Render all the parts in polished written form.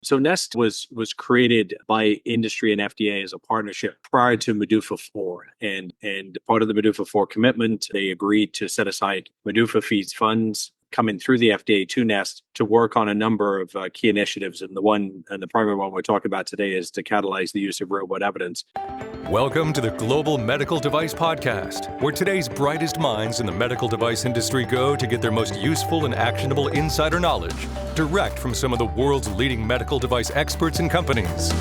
So Nest was created by industry and FDA as a partnership prior to MDUFA 4. And part of the MDUFA 4 commitment, they agreed to set aside MDUFA fees funds coming through the FDA to Nest to work on a number of key initiatives. And the primary one we're talking about today is to catalyze the use of real world evidence. Welcome to the Global Medical Device Podcast, where today's brightest minds in the medical device industry go to get their most useful and actionable insider knowledge, direct from some of the world's leading medical device experts and companies.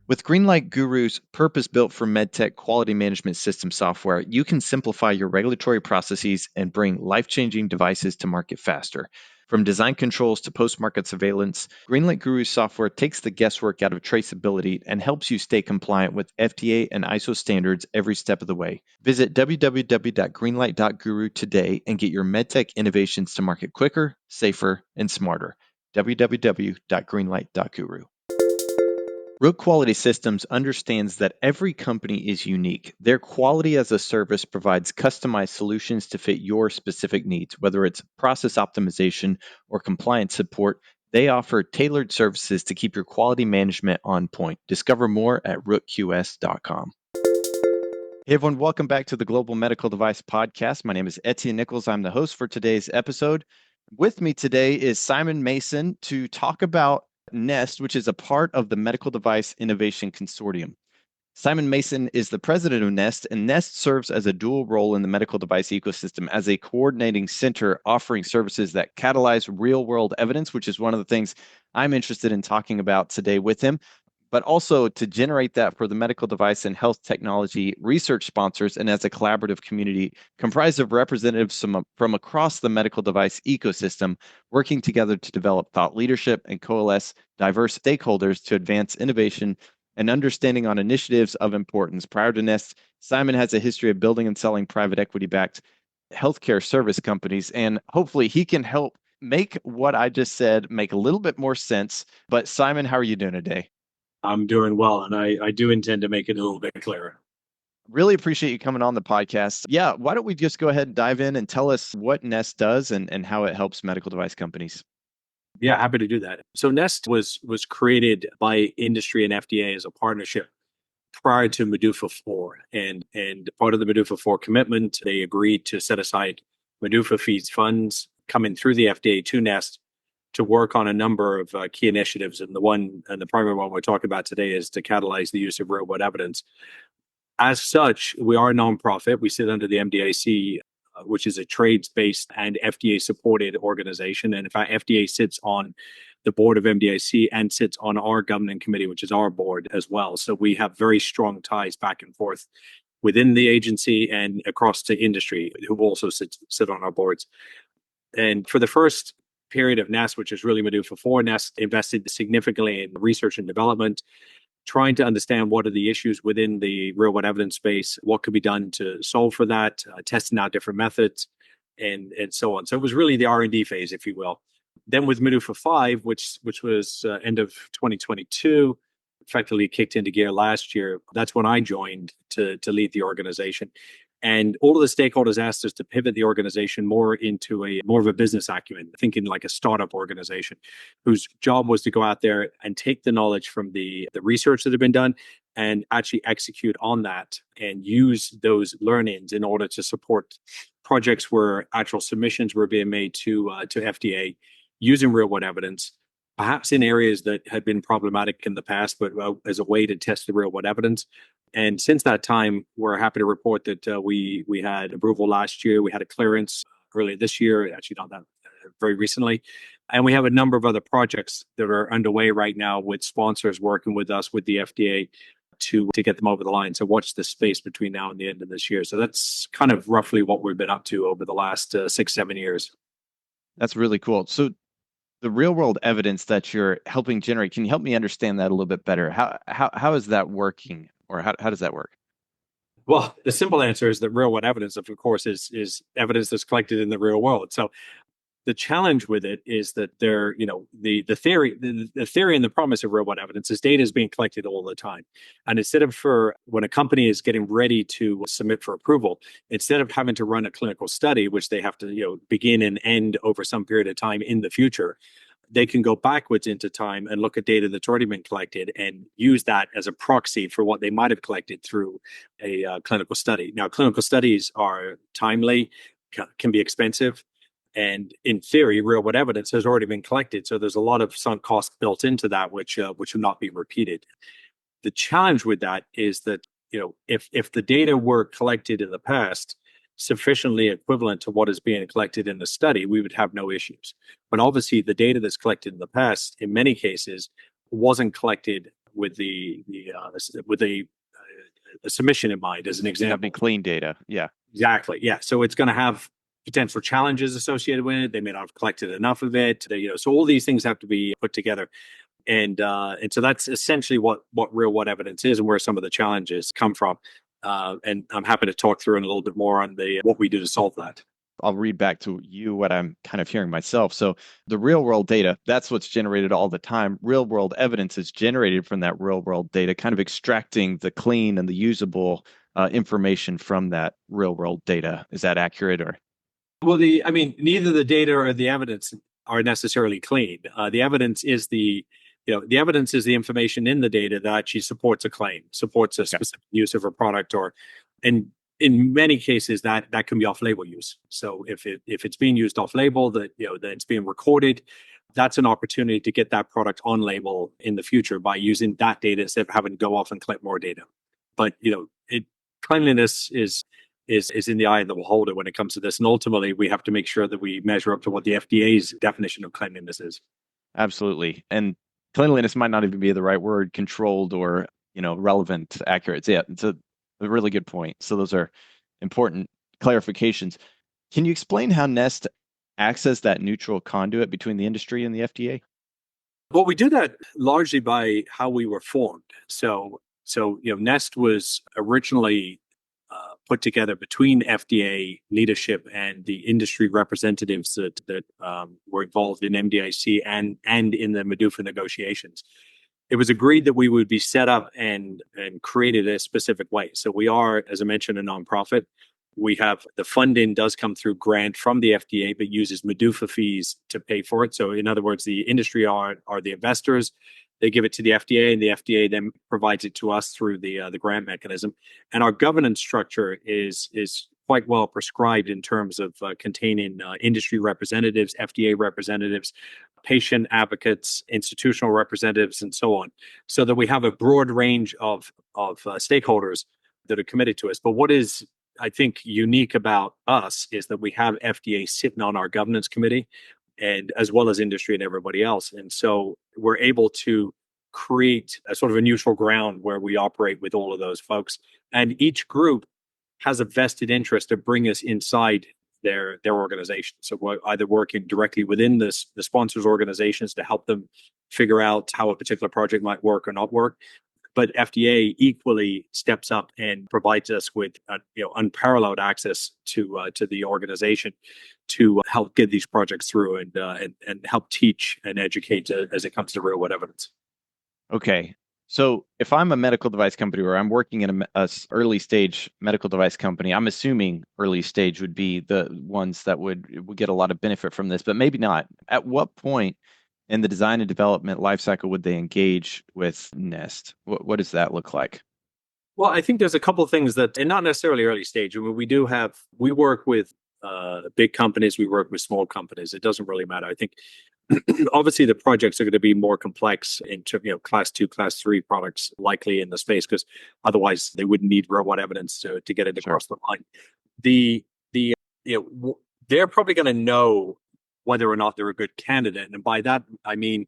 With Greenlight Guru's purpose-built for MedTech quality management system software, you can simplify your regulatory processes and bring life-changing devices to market faster. From design controls to post-market surveillance, Greenlight Guru's software takes the guesswork out of traceability and helps you stay compliant with FDA and ISO standards every step of the way. Visit www.greenlight.guru today and get your MedTech innovations to market quicker, safer, and smarter. www.greenlight.guru. Root Quality Systems understands that every company is unique. Their quality as a service provides customized solutions to fit your specific needs, whether it's process optimization or compliance support. They offer tailored services to keep your quality management on point. Discover more at rootqs.com. Hey everyone, welcome back to the Global Medical Device Podcast. My name is Etienne Nichols. I'm the host for today's episode. With me today is Simon Mason to talk about Nest, which is a part of the Medical Device Innovation Consortium. Simon Mason is the president of Nest, and Nest serves as a dual role in the medical device ecosystem as a coordinating center offering services that catalyze real-world evidence, which is one of the things I'm interested in talking about today with him, but also to generate that for the medical device and health technology research sponsors and as a collaborative community comprised of representatives from across the medical device ecosystem, working together to develop thought leadership and coalesce diverse stakeholders to advance innovation and understanding on initiatives of importance. Prior to Nest, Simon has a history of building and selling private equity-backed healthcare service companies, and hopefully he can help make what I just said make a little bit more sense. But Simon, how are you doing today? I'm doing well, and I do intend to make it a little bit clearer. Really appreciate you coming on the podcast. Yeah, why don't we just go ahead and dive in and tell us what Nest does and how it helps medical device companies? Yeah, happy to do that. So Nest was created by industry and FDA as a partnership prior to MDUFA 4. And part of the MDUFA 4 commitment, they agreed to set aside MDUFA fees funds coming through the FDA to Nest to work on a number of key initiatives. And the primary one we're talking about today is to catalyze the use of real world evidence. As such, we are a nonprofit. We sit under the MDIC, which is a trades-based and FDA-supported organization. And in fact, FDA sits on the board of MDIC and sits on our governing committee, which is our board as well. So we have very strong ties back and forth within the agency and across the industry, who also sit on our boards. And for the first period of Nest, which is really MDUFA 4, Nest invested significantly in research and development, trying to understand what are the issues within the real world evidence space, what could be done to solve for that, testing out different methods, and so on. So it was really the R&D phase, if you will. Then with MDUFA 5, which was end of 2022, effectively kicked into gear last year, that's when I joined to lead the organization. And all of the stakeholders asked us to pivot the organization more into more of a business acumen, thinking like a startup organization whose job was to go out there and take the knowledge from the research that had been done and actually execute on that and use those learnings in order to support projects where actual submissions were being made to FDA using real world evidence, perhaps in areas that had been problematic in the past, but as a way to test the real world evidence. And since that time, we're happy to report that we had approval last year. We had a clearance earlier this year, actually not that very recently. And we have a number of other projects that are underway right now with sponsors working with us, with the FDA, to get them over the line. So watch the space between now and the end of this year. So that's kind of roughly what we've been up to over the last 6-7 years. That's really cool. So the real world evidence that you're helping generate, can you help me understand that a little bit better? How is that working, or how does that work? Well, the simple answer is that real world evidence, of course, is evidence that's collected in the real world. So The challenge with it is that the theory and the promise of real world evidence is data is being collected all the time. And instead of for when a company is getting ready to submit for approval, instead of having to run a clinical study, which they have to, begin and end over some period of time in the future, they can go backwards into time and look at data that's already been collected and use that as a proxy for what they might have collected through a clinical study. Now, clinical studies are timely, can be expensive, and in theory, real world evidence has already been collected. So there's a lot of sunk costs built into that, which will not be repeated. The challenge with that is that if the data were collected in the past sufficiently equivalent to what is being collected in the study, we would have no issues. But obviously, the data that's collected in the past, in many cases, wasn't collected with a submission in mind, as an example. Having clean data. Yeah. Exactly. Yeah. So it's going to have potential challenges associated with it. They may not have collected enough of it. So all these things have to be put together. And so that's essentially what real world evidence is and where some of the challenges come from. And I'm happy to talk through in a little bit more on what we do to solve that. I'll read back to you what I'm kind of hearing myself. So the real world data, that's what's generated all the time. Real world evidence is generated from that real world data, kind of extracting the clean and the usable information from that real world data. Is that accurate? Or well, neither the data or the evidence are necessarily clean. The evidence is the information in the data that actually supports a claim, supports a specific use of a product, and in many cases that can be off-label use. So if it's being used off-label, that it's being recorded, that's an opportunity to get that product on label in the future by using that data instead of having to go off and collect more data. But cleanliness is in the eye of the beholder when it comes to this, and ultimately we have to make sure that we measure up to what the FDA's definition of cleanliness is. Absolutely. And cleanliness might not even be the right word, controlled or relevant, accurate. Yeah, it's a really good point. So those are important clarifications. Can you explain how Nest acts as that neutral conduit between the industry and the FDA? Well, we do that largely by how we were formed. So Nest was originally put together between FDA leadership and the industry representatives that were involved in MDIC and in the MDUFA negotiations. It was agreed that we would be set up and created a specific way. So we are, as I mentioned, a nonprofit. We have the funding does come through grant from the FDA, but uses MDUFA fees to pay for it. So in other words, the industry are the investors. They give it to the FDA, and the FDA then provides it to us through the grant mechanism. And our governance structure is quite well prescribed in terms of containing industry representatives, FDA representatives, patient advocates, institutional representatives, and so on, so that we have a broad range of stakeholders that are committed to us. But what is, I think, unique about us is that we have FDA sitting on our governance committee, and as well as industry and everybody else. And so we're able to create a sort of a neutral ground where we operate with all of those folks. And each group has a vested interest to bring us inside their organization. So we're either working directly within the sponsors' organizations to help them figure out how a particular project might work or not work. But FDA equally steps up and provides us with unparalleled access to the organization to help get these projects through and help teach and educate as it comes to real world evidence. Okay, so if I'm a medical device company or I'm working in a early stage medical device company, I'm assuming early stage would be the ones that would get a lot of benefit from this, but maybe not. At what point in the design and development lifecycle would they engage with Nest? What does that look like? Well, I think there's a couple of things that, and not necessarily early stage. I mean, we work with big companies, we work with small companies. It doesn't really matter. I think obviously the projects are going to be more complex into class 2, class 3 products likely in the space, because otherwise they wouldn't need real world evidence to get it across the line. They're probably going to know whether or not they're a good candidate. And by that, I mean,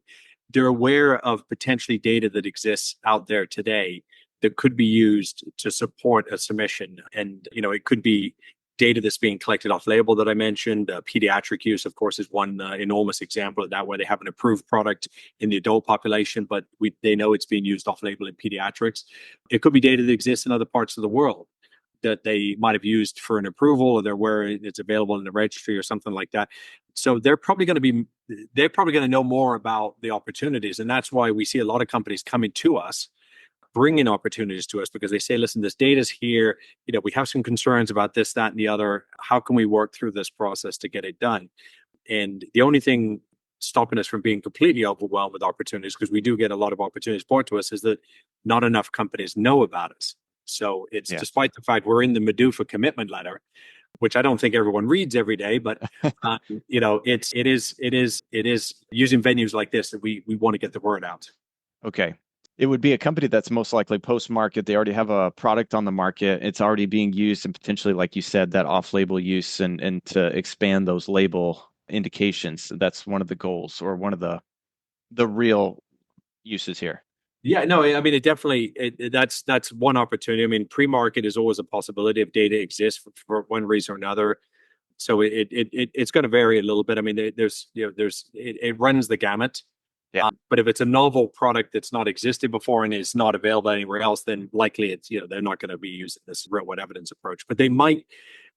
they're aware of potentially data that exists out there today that could be used to support a submission. And, it could be data that's being collected off label that I mentioned. Pediatric use, of course, is one enormous example of that, where they have an approved product in the adult population, but they know it's being used off label in pediatrics. It could be data that exists in other parts of the world that they might have used for an approval, or they're where it's available in the registry or something like that. So they're probably going to know more about the opportunities. And that's why we see a lot of companies coming to us, bringing opportunities to us, because they say, listen, this data's here. We have some concerns about this, that, and the other. How can we work through this process to get it done? And the only thing stopping us from being completely overwhelmed with opportunities, because we do get a lot of opportunities brought to us, is that not enough companies know about us. So it's despite the fact we're in the MEDUFA commitment letter, which I don't think everyone reads every day, but it is using venues like this that we want to get the word out. Okay. It would be a company that's most likely post-market. They already have a product on the market. It's already being used, and potentially, like you said, that off-label use and to expand those label indications. That's one of the goals, or one of the real uses here. Yeah, no, I mean, it definitely, that's one opportunity. I mean, pre-market is always a possibility if data exists for one reason or another. So it's going to vary a little bit. I mean, it runs the gamut. Yeah. But if it's a novel product that's not existed before and is not available anywhere else, then likely it's, they're not going to be using this real world evidence approach. But they might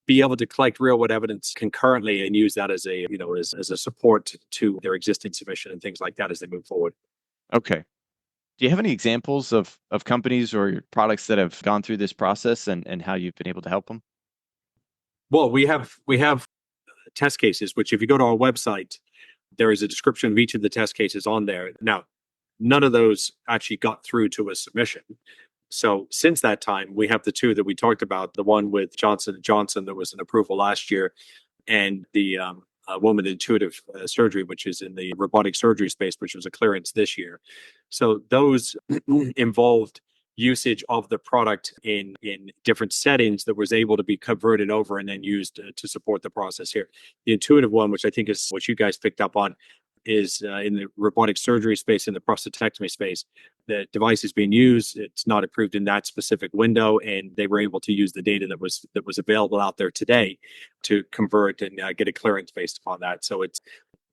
be able to collect real world evidence concurrently and use that as a, as a support to their existing submission and things like that as they move forward. Okay. Do you have any examples of companies or products that have gone through this process and how you've been able to help them? Well, we have test cases, which if you go to our website, there is a description of each of the test cases on there. Now, none of those actually got through to a submission. So since that time, we have the two that we talked about, the one with Johnson & Johnson that was an approval last year, and the one with intuitive surgery, which is in the robotic surgery space, which was a clearance this year. So those involved usage of the product in different settings that was able to be converted over and then used to support the process here. The intuitive one, which I think is what you guys picked up on, is in the robotic surgery space, in the prostatectomy space. The device is being used. It's not approved in that specific window, and they were able to use the data that was available out there today to convert and get a clearance based upon that.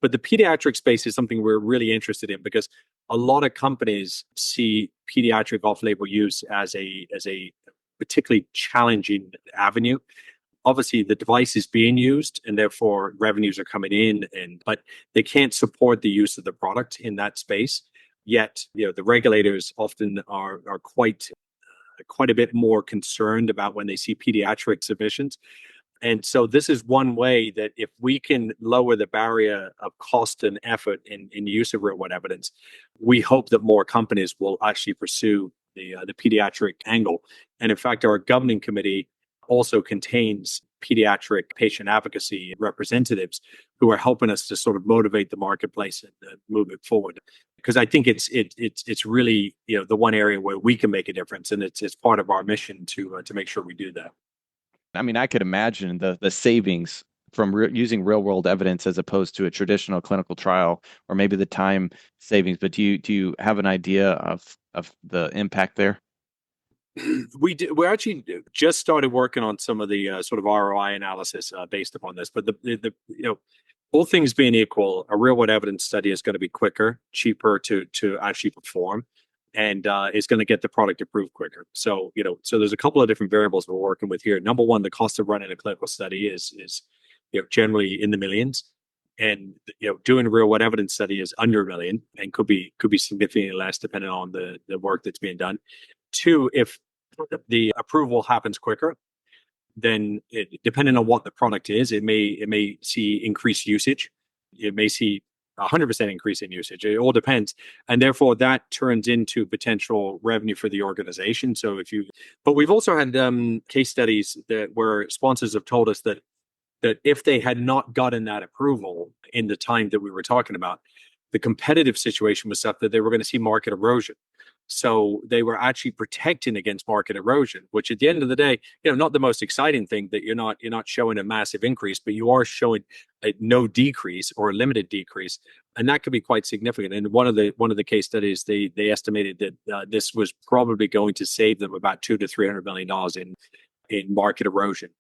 But the pediatric space is something we're really interested in, because a lot of companies see pediatric off-label use as a particularly challenging avenue. Obviously, the device is being used, and therefore revenues are coming in, but they can't support the use of the product in that space. Yet, the regulators often are quite a bit more concerned about when they see pediatric submissions. And so this is one way that if we can lower the barrier of cost and effort in use of real world evidence, we hope that more companies will actually pursue the pediatric angle. And in fact, our governing committee also contains pediatric patient advocacy representatives who are helping us to sort of motivate the marketplace and move it forward. Because I think it's really the one area where we can make a difference, and it's part of our mission to make sure we do that. I mean, I could imagine the savings from using real world evidence as opposed to a traditional clinical trial, or maybe the time savings. But do you have an idea of the impact there? We actually just started working on some of the sort of ROI analysis based upon this. But the all things being equal, a real world evidence study is going to be quicker, cheaper to actually perform, and is going to get the product approved quicker. So there's a couple of different variables we're working with here. Number one, the cost of running a clinical study is generally in the millions, and doing a real world evidence study is under $1 million and could be significantly less depending on the work that's being done. Two, if the approval happens quicker, then depending on what the product is, it may see increased usage. It may see 100% increase in usage. It all depends, and therefore that turns into potential revenue for the organization. But we've also had case studies where sponsors have told us that if they had not gotten that approval in the time that we were talking about, the competitive situation was such that they were going to see market erosion. So they were actually protecting against market erosion, which at the end of the day, not the most exciting thing, that you're not showing a massive increase, but you are showing a no decrease or a limited decrease, and that could be quite significant. And one of the case studies, they estimated that this was probably going to save them about $200 to $300 million in market erosion.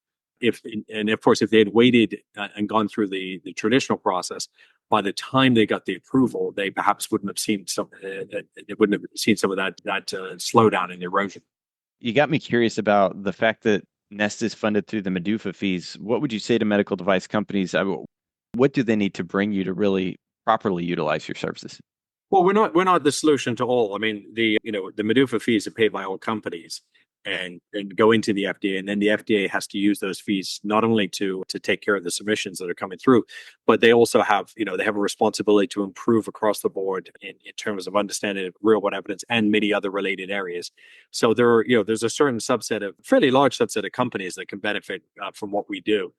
And of course, if they had waited and gone through the traditional process, by the time they got the approval, they perhaps wouldn't have seen some of that slowdown in erosion. You got me curious about the fact that Nest is funded through the Medufa fees. What would you say to medical device companies? What do they need to bring you to really properly utilize your services? Well, we're not the solution to all. I mean, the Medufa fees are paid by all companies and go into the FDA, and then the FDA has to use those fees not only to take care of the submissions that are coming through, but they also have they have a responsibility to improve across the board in terms of understanding real world evidence and many other related areas. So there's a certain subset of fairly large subset of companies that can benefit from what we do.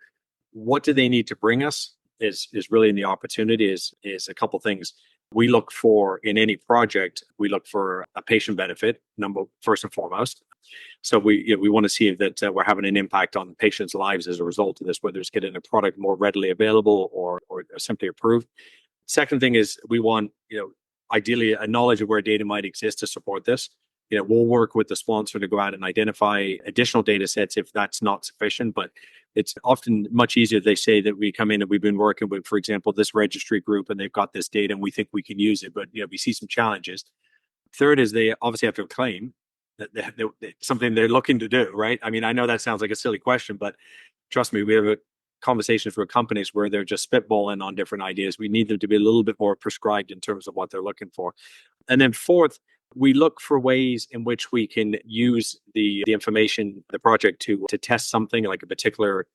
What do they need to bring us is really in the opportunity is a couple things. We look for in any project, we look for a patient benefit, number first and foremost. So we want to see that we're having an impact on patients' lives as a result of this, whether it's getting a product more readily available or simply approved. Second thing is we want ideally a knowledge of where data might exist to support this. We'll work with the sponsor to go out and identify additional data sets if that's not sufficient, but it's often much easier. They say that we come in and we've been working with, for example, this registry group and they've got this data and we think we can use it, but we see some challenges. Third is they obviously have to claim that something they're looking to do, right? I mean, I know that sounds like a silly question, but trust me, we have conversations with companies where they're just spitballing on different ideas. We need them to be a little bit more prescribed in terms of what they're looking for. And then fourth, we look for ways in which we can use the information, the project to test something like a particular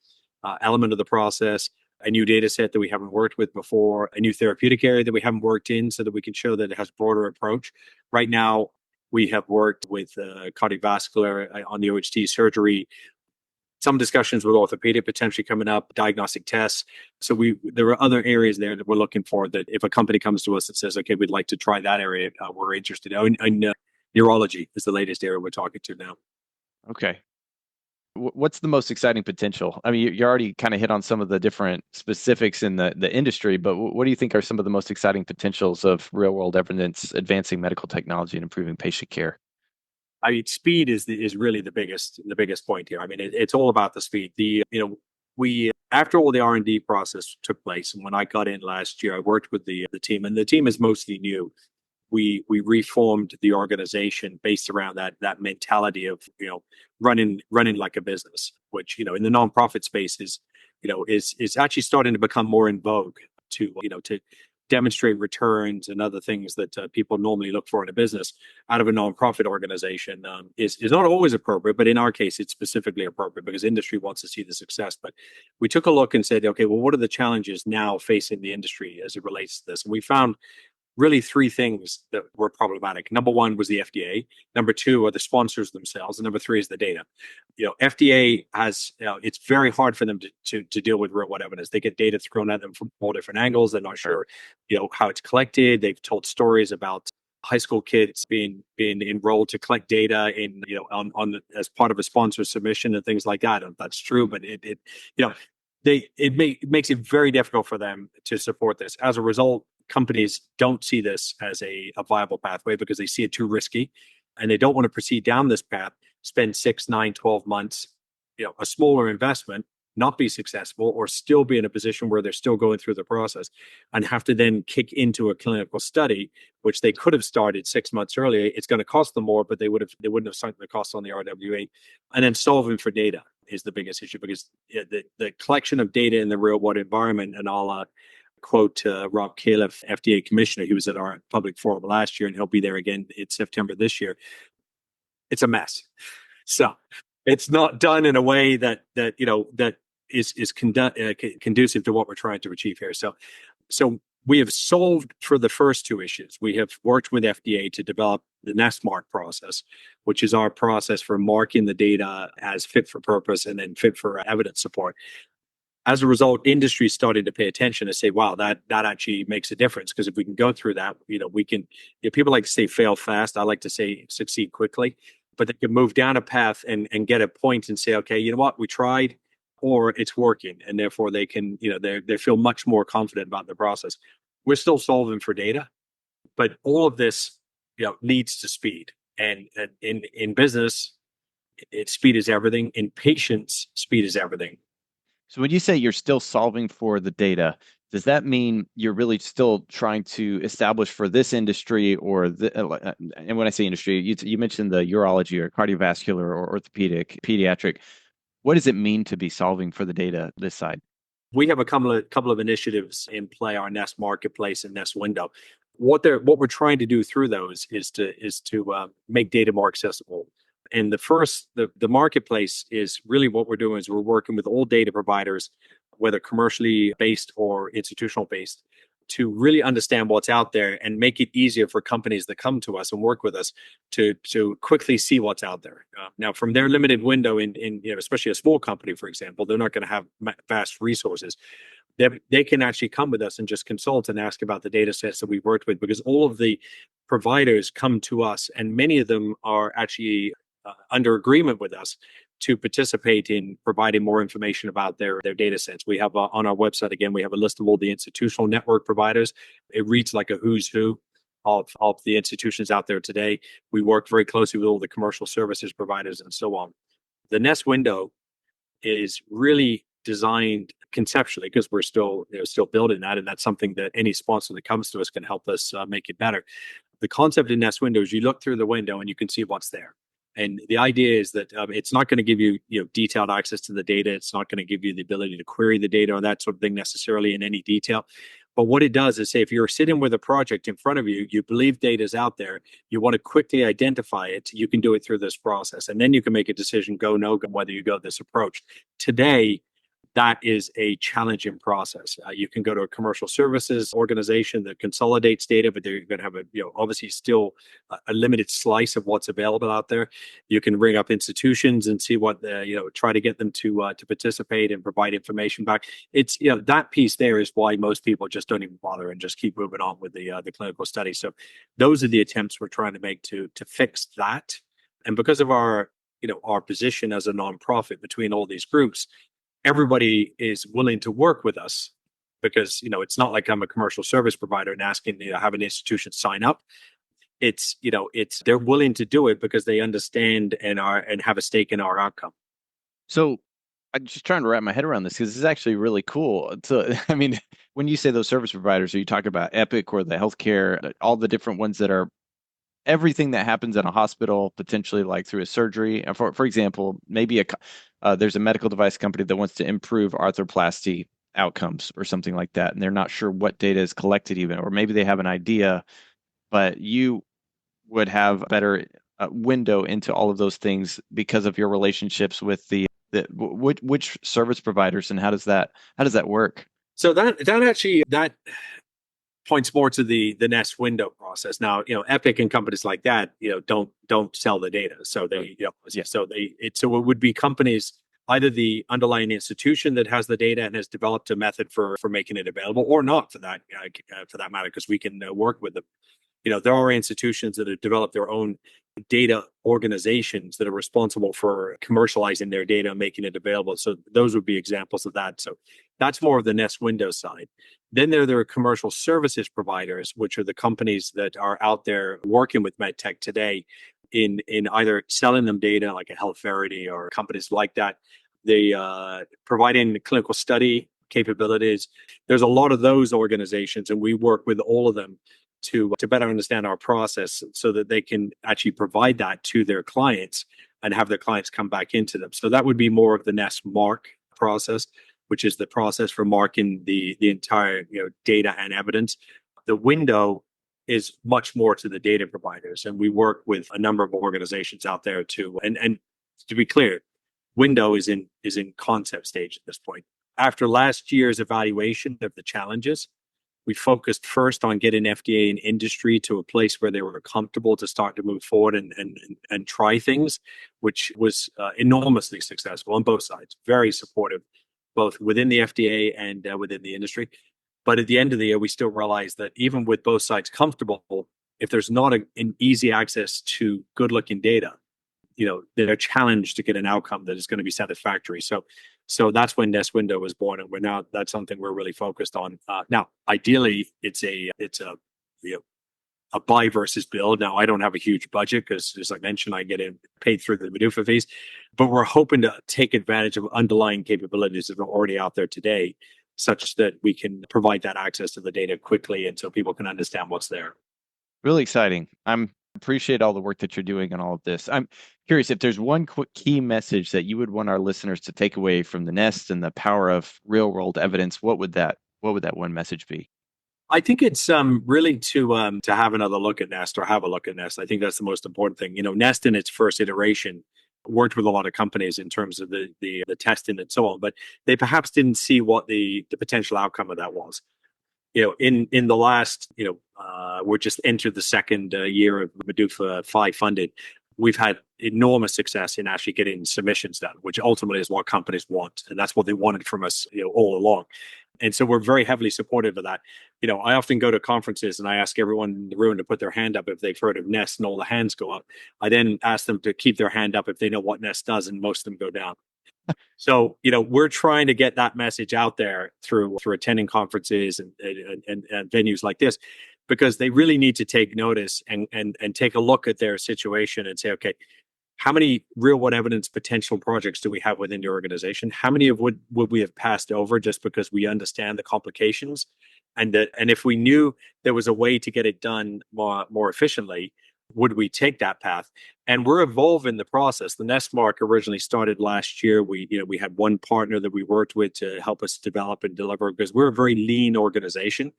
element of the process, a new data set that we haven't worked with before, a new therapeutic area that we haven't worked in so that we can show that it has broader approach. Right now, we have worked with cardiovascular on the OHT surgery, some discussions with orthopedic potentially coming up, diagnostic tests. So there are other areas there that we're looking for that if a company comes to us and says, okay, we'd like to try that area, we're interested in. And neurology is the latest area we're talking to now. Okay. What's the most exciting potential? I mean, you already kind of hit on some of the different specifics in the industry, but what do you think are some of the most exciting potentials of real world evidence advancing medical technology and improving patient care? I mean, speed is really the biggest point here. I mean, it's all about the speed. We after all the R&D process took place, and when I got in last year, I worked with the team, and the team is mostly new. We reformed the organization based around that mentality of running like a business, which in the nonprofit space is actually starting to become more in vogue to demonstrate returns and other things that people normally look for in a business out of a nonprofit organization is not always appropriate, but in our case, it's specifically appropriate because industry wants to see the success. But we took a look and said, okay, well, what are the challenges now facing the industry as it relates to this? And we found really three things that were problematic. Number one was the FDA. Number two are the sponsors themselves. And number three is the data. FDA has, it's very hard for them to deal with real world evidence. They get data thrown at them from all different angles. They're not sure, how it's collected. They've told stories about high school kids being enrolled to collect data in, as part of a sponsor submission and things like that. And that's true, but it makes it very difficult for them to support this. As a result, companies don't see this as a viable pathway because they see it too risky and they don't want to proceed down this path, spend 6, 9, 12 months, a smaller investment, not be successful or still be in a position where they're still going through the process and have to then kick into a clinical study, which they could have started 6 months earlier. It's going to cost them more, but they wouldn't have sunk the cost on the RWA. And then solving for data is the biggest issue because the collection of data in the real world environment, and I'll quote Rob Califf, FDA commissioner. He was at our public forum last year and he'll be there again in September this year. It's a mess. So it's not done in a way that is conducive to what we're trying to achieve here. So we have solved for the first two issues. We have worked with FDA to develop the NestMark process, which is our process for marking the data as fit for purpose and then fit for evidence support. As a result, industry started to pay attention and say, wow, that actually makes a difference. Because if we can go through that, we can, people like to say fail fast. I like to say succeed quickly, but they can move down a path and get a point and say, okay, you know what, we tried or it's working. And therefore they can, they feel much more confident about the process. We're still solving for data, but all of this, leads to speed. And in business, speed is everything. In patients, speed is everything. So when you say you're still solving for the data, does that mean you're really still trying to establish for this industry and when I say industry, you mentioned the urology or cardiovascular or orthopedic, pediatric. what does it mean to be solving for the data this side? We have a couple of initiatives in play, our Nest Marketplace and Nest Window. What we're trying to do through those is to make data more accessible. And the marketplace is really what we're doing is we're working with all data providers, whether commercially based or institutional based, to really understand what's out there and make it easier for companies that come to us and work with us to quickly see what's out there. Now, from their limited window in especially a small company, for example, they're not going to have vast resources. They can actually come with us and just consult and ask about the data sets that we've worked with, because all of the providers come to us and many of them are actually under agreement with us to participate in providing more information about their data sets. We have on our website, again, we have a list of all the institutional network providers. It reads like a who's who of the institutions out there today. We work very closely with all the commercial services providers and so on. The Nest window is really designed conceptually, because we're still building that, and that's something that any sponsor that comes to us can help us make it better. The concept in Nest window is you look through the window and you can see what's there. And the idea is that it's not going to give you, detailed access to the data. It's not going to give you the ability to query the data or that sort of thing necessarily in any detail. But what it does is say, if you're sitting with a project in front of you, you believe data is out there, you want to quickly identify it, you can do it through this process. And then you can make a decision, go, no go, whether you go this approach. Today, that is a challenging process. You can go to a commercial services organization that consolidates data, but they're going to have obviously still a limited slice of what's available out there. You can ring up institutions and see what try to get them to participate and provide information back. It's that piece there is why most people just don't even bother and just keep moving on with the clinical study. So those are the attempts we're trying to make to fix that. And because of our position as a nonprofit between all these groups, everybody is willing to work with us, because it's not like I'm a commercial service provider and asking have an institution sign up. It's they're willing to do it because they understand and have a stake in our outcome. So I'm just trying to wrap my head around this, because this is actually really cool. So I mean, when you say those service providers, are you talking about Epic or the healthcare, all the different ones that are everything that happens in a hospital, potentially like through a surgery? For example, maybe there's a medical device company that wants to improve arthroplasty outcomes or something like that, and they're not sure what data is collected even, or maybe they have an idea, but you would have a better window into all of those things because of your relationships with which service providers, and how does that work? So that points more to the Nest window process. Now, Epic and companies like that, don't sell the data. So it would be companies, either the underlying institution that has the data and has developed a method for making it available, or not for that matter, because we can work with them. There are institutions that have developed their own data organizations that are responsible for commercializing their data and making it available. So those would be examples of that. So that's more of the Nest window side. Then there are commercial services providers, which are the companies that are out there working with MedTech today in either selling them data like a HealthVerity or companies like that. They providing clinical study capabilities. There's a lot of those organizations, and we work with all of them to better understand our process so that they can actually provide that to their clients and have their clients come back into them. So that would be more of the Nest Mark process, which is the process for marking the entire data and evidence. The window is much more to the data providers, and we work with a number of organizations out there too. And to be clear, window is in concept stage at this point. After last year's evaluation of the challenges, we focused first on getting FDA and industry to a place where they were comfortable to start to move forward and try things, which was enormously successful on both sides. Very supportive, both within the FDA and within the industry. But at the end of the year, we still realized that even with both sides comfortable, if there's not an easy access to good-looking data, they're challenged to get an outcome that is going to be satisfactory. So that's when Nest Window was born, and that's something we're really focused on. Now, ideally, it's a buy versus build. Now, I don't have a huge budget because, as I mentioned, I get paid through the MDUFA fees, but we're hoping to take advantage of underlying capabilities that are already out there today, such that we can provide that access to the data quickly, and so people can understand what's there. Really exciting. Appreciate all the work that you're doing on all of this. Curious if there's one quick key message that you would want our listeners to take away from the Nest and the power of real world evidence. What would that one message be? I think it's really to have another look at Nest or have a look at Nest. I think that's the most important thing. Nest in its first iteration worked with a lot of companies in terms of the testing and so on, but they perhaps didn't see what the potential outcome of that was. In the last, we're just entered the second year of Medufa 5 funded. We've had enormous success in actually getting submissions done, which ultimately is what companies want, and that's what they wanted from us, all along. And so we're very heavily supportive of that. I often go to conferences and I ask everyone in the room to put their hand up if they've heard of Nest, and all the hands go up. I then ask them to keep their hand up if they know what Nest does, and most of them go down. So, we're trying to get that message out there through attending conferences and venues like this, because they really need to take notice and take a look at their situation and say, okay, how many real world evidence potential projects do we have within the organization? How many of would we have passed over just because we understand the complications? And if we knew there was a way to get it done more efficiently, would we take that path? And we're evolving the process. The Nest Mark originally started last year. We had one partner that we worked with to help us develop and deliver, because we're a very lean organization.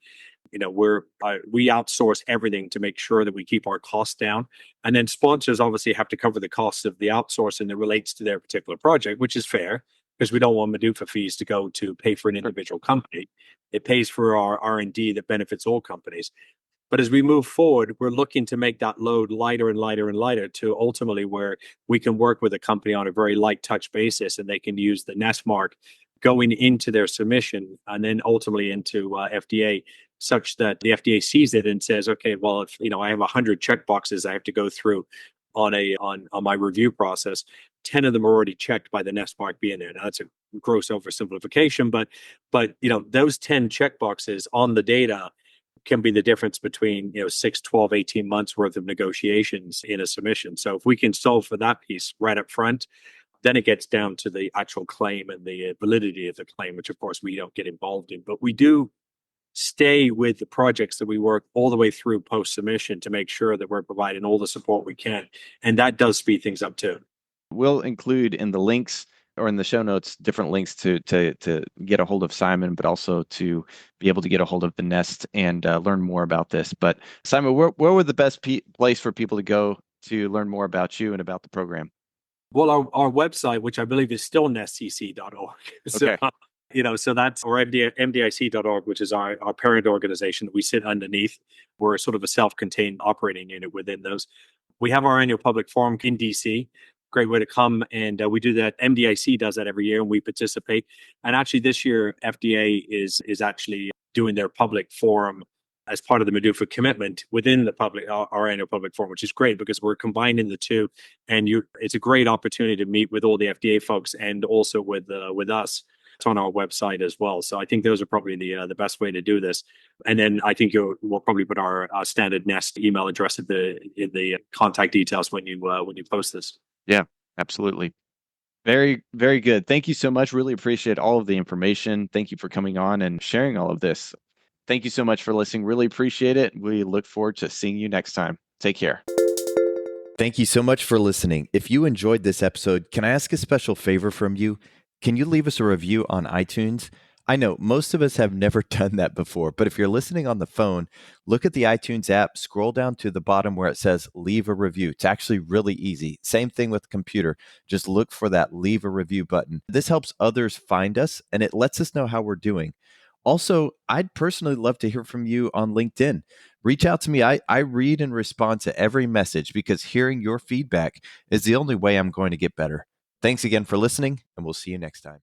We outsource everything to make sure that we keep our costs down. And then sponsors obviously have to cover the costs of the outsourcing that relates to their particular project, which is fair, because we don't want Medufa fees to go to pay for an individual company. It pays for our R&D that benefits all companies. But as we move forward, we're looking to make that load lighter and lighter and lighter, to ultimately where we can work with a company on a very light touch basis, and they can use the Nest Mark going into their submission and then ultimately into FDA, such that the FDA sees it and says, okay, well, if I have 100 check boxes I have to go through on my review process, 10 of them are already checked by the Nest Mark being there. Now that's a gross oversimplification, but those 10 check boxes on the data can be the difference between 6, 12, 18 months worth of negotiations in a submission. So if we can solve for that piece right up front, then it gets down to the actual claim and the validity of the claim, which of course we don't get involved in. But we do stay with the projects that we work all the way through post-submission to make sure that we're providing all the support we can. And that does speed things up too. We'll include in the links or in the show notes different links to get a hold of Simon, but also to be able to get a hold of the Nest and learn more about this. But Simon, where would the best place for people to go to learn more about you and about the program? Well, our website, which I believe is still nestcc.org. So, Okay. So that's or MDIC.org, which is our parent organization that we sit underneath. We're sort of a self-contained operating unit within those. We have our annual public forum in DC. Great way to come, and we do that. MDIC does that every year, and we participate. And actually, this year, FDA is actually doing their public forum as part of the Medufa commitment within the our annual public forum, which is great because we're combining the two, and it's a great opportunity to meet with all the FDA folks and also with us. It's on our website as well. So I think those are probably the best way to do this. And then I think we'll probably put our standard Nest email address in the contact details when you post this. Yeah, absolutely. Very, very good. Thank you so much. Really appreciate all of the information. Thank you for coming on and sharing all of this. Thank you so much for listening. Really appreciate it. We look forward to seeing you next time. Take care. Thank you so much for listening. If you enjoyed this episode, can I ask a special favor from you? Can you leave us a review on iTunes? I know most of us have never done that before, but if you're listening on the phone, look at the iTunes app, scroll down to the bottom where it says leave a review. It's actually really easy. Same thing with the computer. Just look for that leave a review button. This helps others find us and it lets us know how we're doing. Also, I'd personally love to hear from you on LinkedIn. Reach out to me. I read and respond to every message because hearing your feedback is the only way I'm going to get better. Thanks again for listening, and we'll see you next time.